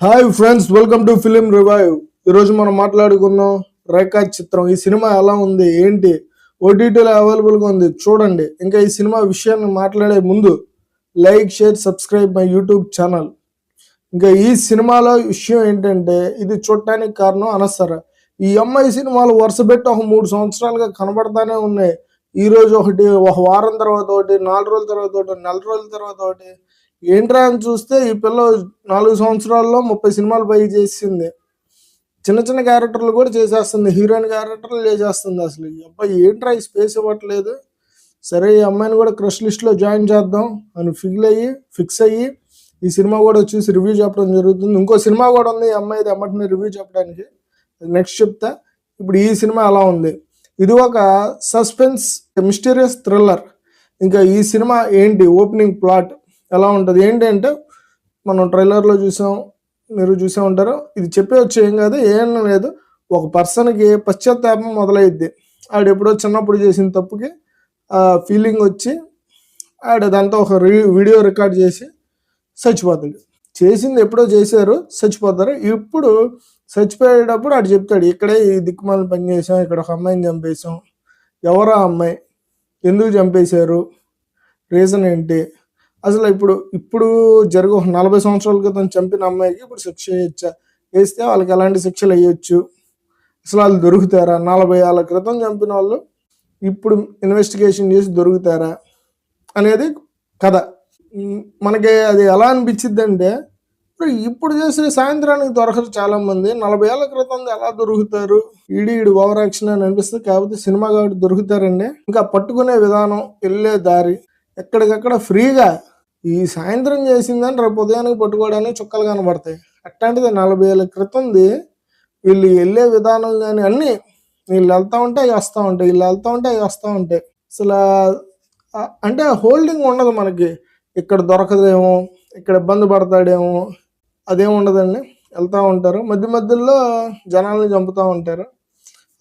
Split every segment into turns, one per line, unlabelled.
Hi friends, welcome to film revive. ఈరోజు మనం మాట్లాడుకున్నాం రేఖా చిత్రం. ఈ సినిమా ఎలా ఉంది, ఏంటి, ఓటీటీలో అవైలబుల్గా ఉంది చూడండి. ఇంకా ఈ సినిమా విషయాన్ని మాట్లాడే ముందు like, share, subscribe my YouTube channel. ఇంకా ఈ సినిమాలో విషయం ఏంటంటే, ఇది చూడటానికి కారణం అనసర. ఈ అమ్మాయి సినిమాలు వరుస పెట్టి ఒక 3 సంవత్సరాలుగా కనబడతానే ఉన్నాయి. ఈ రోజు ఒకటి, ఒక వారం తర్వాత ఒకటి, 4 రోజుల తర్వాత ఒకటి, నెల రోజుల తర్వాత ఒకటి. ఏంట్రా అని చూస్తే ఈ పిల్ల 4 సంవత్సరాల్లో 30 సినిమాలు పై చేసింది. చిన్న చిన్న క్యారెక్టర్లు కూడా చేసేస్తుంది, హీరోయిన్ క్యారెక్టర్లు చేసేస్తుంది. అసలు ఈ అబ్బాయి ఏంట్రా ఈ స్పేస్ ఇవ్వట్లేదు. సరే, ఈ అమ్మాయిని కూడా క్రష్ లిస్ట్లో జాయిన్ చేద్దాం అని ఫిక్స్ అయ్యి ఈ సినిమా కూడా చూసి రివ్యూ చెప్పడం జరుగుతుంది. ఇంకో సినిమా కూడా ఉంది ఈ అమ్మాయిది, అమ్మటిని రివ్యూ చెప్పడానికి, నెక్స్ట్ చెప్తా. ఇప్పుడు ఈ సినిమా ఎలా ఉంది? ఇది ఒక సస్పెన్స్ మిస్టీరియస్ థ్రిల్లర్. ఇంకా ఈ సినిమా ఏంటి, ఓపెనింగ్ ప్లాట్ ఎలా ఉంటుంది ఏంటంటే, మనం ట్రైలర్లో చూసాం, మీరు చూసే ఉంటారు. ఇది చెప్పవచ్చు ఏం కాదు, ఏం లేదు. ఒక పర్సన్కి పశ్చాత్తాపం మొదలైద్ది. ఆడు ఎప్పుడో చిన్నప్పుడు చేసిన తప్పుకి ఫీలింగ్ వచ్చి దాంతో ఒక వీడియో రికార్డ్ చేసి చచ్చిపోతాడు. చేసింది ఎప్పుడో చేశారు, చచ్చిపోతారు. ఇప్పుడు చచ్చిపోయేటప్పుడు ఆడు చెప్తాడు, ఇక్కడే ఈ దిక్కుమాలను పని చేసాం, ఇక్కడ ఒక అమ్మాయిని చంపేశాం, ఎవరో అమ్మాయి, ఎందుకు చంపేశారు, రీజన్ ఏంటి, అసలు ఇప్పుడు జరిగే ఒక 40 సంవత్సరాల క్రితం చంపిన అమ్మాయికి ఇప్పుడు శిక్ష వేస్తే వాళ్ళకి ఎలాంటి శిక్షలు వేయచ్చు, అసలు వాళ్ళు దొరుకుతారా, 40 ఏళ్ళ క్రితం చంపిన వాళ్ళు ఇప్పుడు ఇన్వెస్టిగేషన్ చేసి దొరుకుతారా అనేది కథ. మనకి అది ఎలా అనిపించింది అంటే, ఇప్పుడు చేసిన సాయంత్రానికి దొరకరు చాలా మంది, 40 ఏళ్ళ క్రితం ఎలా దొరుకుతారు, ఈడు ఓవర్ యాక్షన్ అని అనిపిస్తుంది. కాకపోతే సినిమా కాబట్టి దొరుకుతారండి. ఇంకా పట్టుకునే విధానం, వెళ్ళే దారి, ఎక్కడికక్కడ ఫ్రీగా ఈ సాయంత్రం చేసిందని రేపు ఉదయానికి పట్టుకోవడానికి చుక్కలు కనబడతాయి. అట్లాంటిది 40 ఏళ్ళ క్రితంది. వీళ్ళు వెళ్ళే విధానం కానీ అన్నీ, వీళ్ళు వెళ్తూ ఉంటే అవి వస్తూ ఉంటాయి, వీళ్ళు వెళ్తూ ఉంటే అవి వస్తూ ఉంటాయి. అసలు అంటే హోల్డింగ్ ఉండదు మనకి. ఇక్కడ దొరకదేమో, ఇక్కడ ఇబ్బంది పడతాడేమో, అదేం ఉండదండి. వెళ్తూ ఉంటారు, మధ్య మధ్యలో జనాల్ని చంపుతూ ఉంటారు.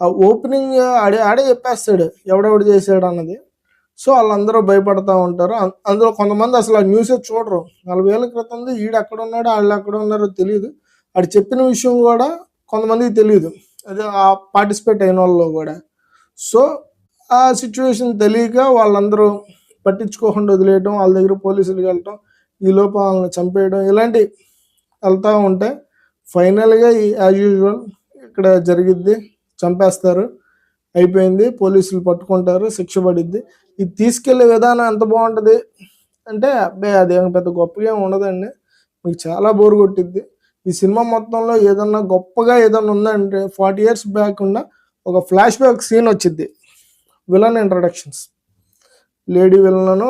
ఆ ఓపెనింగ్ ఆడే చెప్పేస్తాడు ఎవడెవడు చేసాడు అన్నది. సో వాళ్ళందరూ భయపడతా ఉంటారు. అందులో కొంతమంది అసలు ఆ న్యూసే చూడరు. 40 ఏళ్ళ క్రితం ఈడు ఎక్కడ ఉన్నాడో, వాళ్ళు ఎక్కడ ఉన్నారో తెలియదు. ఆడు చెప్పిన విషయం కూడా కొంతమందికి తెలియదు, అదే ఆ పార్టిసిపేట్ అయిన వాళ్ళు కూడా. సో ఆ సిచ్యువేషన్ తెలియక వాళ్ళందరూ పట్టించుకోకుండా వదిలేయడం, వాళ్ళ దగ్గర పోలీసులకు వెళ్ళటం, ఈ లోపు వాళ్ళని చంపేయడం, ఇలాంటి వెళ్తూ ఉంటే ఫైనల్గా యాజ్ యూజువల్ ఇక్కడ జరిగిద్ది, చంపేస్తారు, అయిపోయింది, పోలీసులు పట్టుకుంటారు, శిక్ష పడిద్ది. ఇది తీసుకెళ్లే విధానం ఎంత బాగుంటుంది అంటే, అబ్బాయి అదేం పెద్ద గొప్పగా ఉండదండి, మీకు చాలా బోర్ కొట్టిద్ది. ఈ సినిమా మొత్తంలో ఏదన్నా గొప్పగా ఏదన్నా ఉందంటే 40 years బ్యాక్ ఉన్న ఒక ఫ్లాష్ బ్యాక్ సీన్ వచ్చింది. విలన్ ఇంట్రడక్షన్స్, లేడీ విలన్లను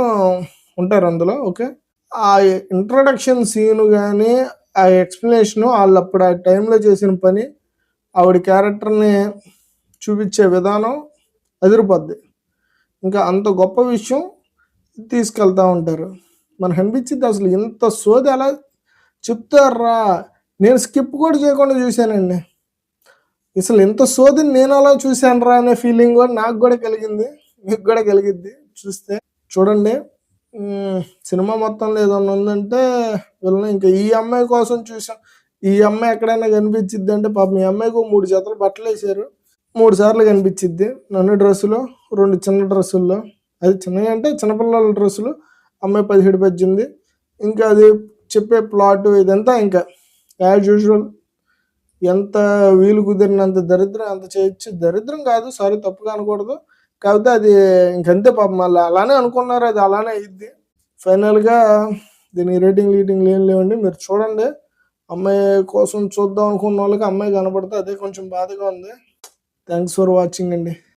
ఉంటారు అందులో. ఓకే, ఆ ఇంట్రడక్షన్ సీను కానీ ఆ ఎక్స్ప్లెనేషను, వాళ్ళు అప్పుడు ఆ టైంలో చేసిన పని, ఆవిడ క్యారెక్టర్ని చూపించే విధానం అదిరిపోద్ది. ఇంకా అంత గొప్ప విషయం తీసుకెళ్తూ ఉంటారు. మనకు అనిపించింది అసలు ఇంత సోది ఎలా చెప్తారా. నేను స్కిప్ కూడా చేయకుండా చూశానండి. అసలు ఇంత సోదిని నేను అలా చూశాను రా అనే ఫీలింగ్ కూడా నాకు కూడా కలిగింది, మీకు కూడా కలిగిద్ది చూస్తే. చూడండి, సినిమా మొత్తంలో ఏదన్నా ఉందంటే వీళ్ళని ఇంకా ఈ అమ్మాయి కోసం చూసాం. ఈ అమ్మాయి ఎక్కడైనా కనిపించిద్ది అంటే, పాపం ఈ అమ్మాయికి 3 జతలు బట్టలు వేసారు, 3 సార్లు కనిపించిద్ది. నన్ను డ్రెస్సులో, 2 చిన్న డ్రెస్సుల్లో, అది చిన్నగా అంటే చిన్నపిల్లల డ్రెస్సులు, అమ్మాయి 17-18. ఇంకా అది చెప్పే ప్లాట్ ఇదంతా ఇంకా యాజ్ యూజువల్. ఎంత వీలు కుదిరినంత దరిద్రం అంత చేయొచ్చు. దరిద్రం కాదు, సారీ తప్పుగా అనకూడదు, కాకపోతే అది ఇంకంతే. పాపం మళ్ళీ అలానే అనుకున్నారు, అది అలానే అయ్యిద్ది. ఫైనల్గా దీనికి రేటింగ్ ఏం లేవండి, మీరు చూడండి. అమ్మాయి కోసం చూద్దాం అనుకున్న వాళ్ళకి అమ్మాయి కనపడితే అదే కొంచెం బాధగా ఉంది. థ్యాంక్స్ ఫర్ వాచింగ్ అండి.